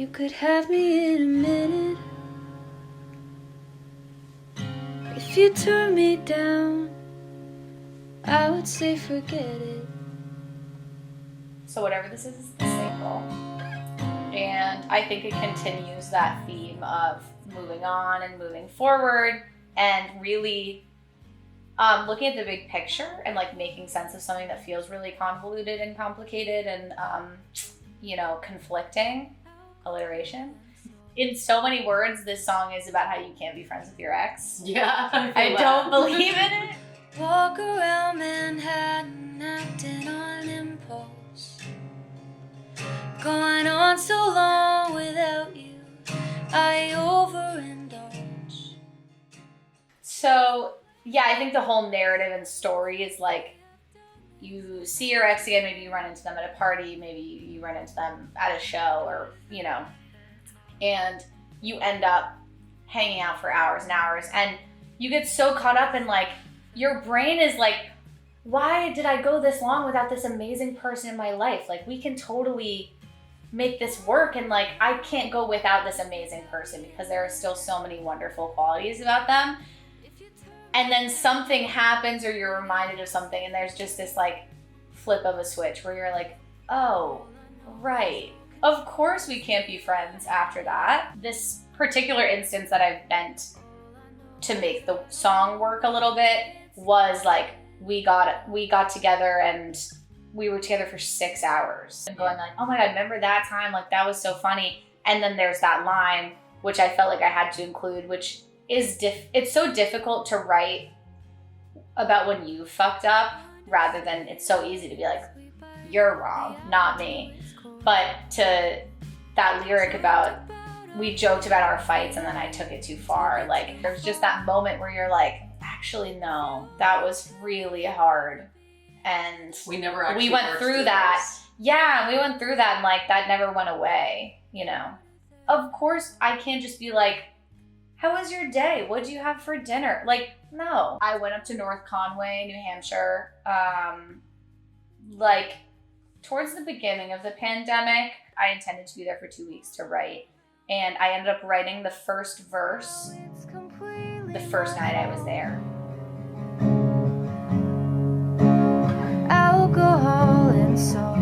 You could have me in a minute. If you turn me down, I would say forget it. So whatever this is the single. And I think it continues that theme of moving on and moving forward and really looking at the big picture and like making sense of something that feels really convoluted and complicated and conflicting. Alliteration. In so many words, this song is about how you can't be friends with your ex. Yeah, I don't believe in it. Walk around Manhattan acting on impulse. Going on so long without you, I overindulge. So, yeah, I think the whole narrative and story is like you see your ex again, maybe you run into them at a party, maybe you run into them at a show or, and you end up hanging out for hours and hours and you get so caught up in like, your brain is like, why did I go this long without this amazing person in my life? Like, we can totally make this work and like, I can't go without this amazing person because there are still so many wonderful qualities about them. And then something happens or you're reminded of something and there's just this like flip of a switch where you're like, oh, right. Of course we can't be friends after that. This particular instance that I've bent to make the song work a little bit was like, we got together and we were together for 6 hours and going like, oh my God, remember that time? Like that was so funny. And then there's that line, which I felt like I had to include, which is it's so difficult to write about when you fucked up rather than it's so easy to be like, you're wrong, not me. But to that lyric about, we joked about our fights and then I took it too far. Like there's just that moment where you're like, actually, no, that was really hard. And we went through that. Yeah, we went through that and like that never went away, Of course, I can't just be like, how was your day? What'd you have for dinner? Like, no. I went up to North Conway, New Hampshire, towards the beginning of the pandemic. I intended to be there for 2 weeks to write. And I ended up writing the first verse the first night I was there. Alcohol and salt.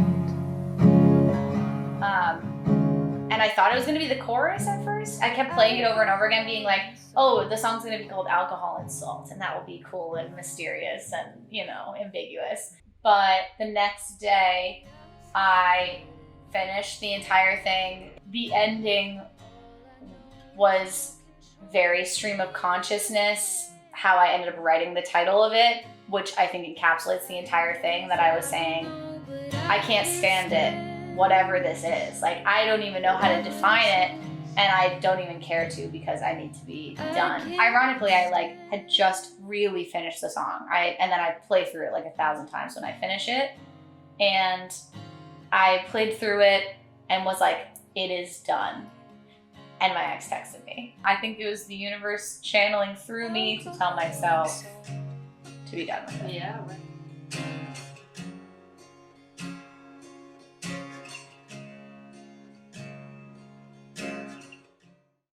And I thought it was going to be the chorus at first. I kept playing it over and over again, being like, oh, the song's going to be called Alcohol and Salt, and that will be cool and mysterious and, ambiguous. But the next day, I finished the entire thing. The ending was very stream of consciousness, how I ended up writing the title of it, which I think encapsulates the entire thing that I was saying. I can't stand it. Whatever this is. Like, I don't even know how to define it, and I don't even care to because I need to be done. Ironically, I had just really finished the song. And then I play through it like 1,000 times when I finish it. And I played through it and was like, it is done. And my ex texted me. I think it was the universe channeling through me to tell myself to be done with it. Yeah, right.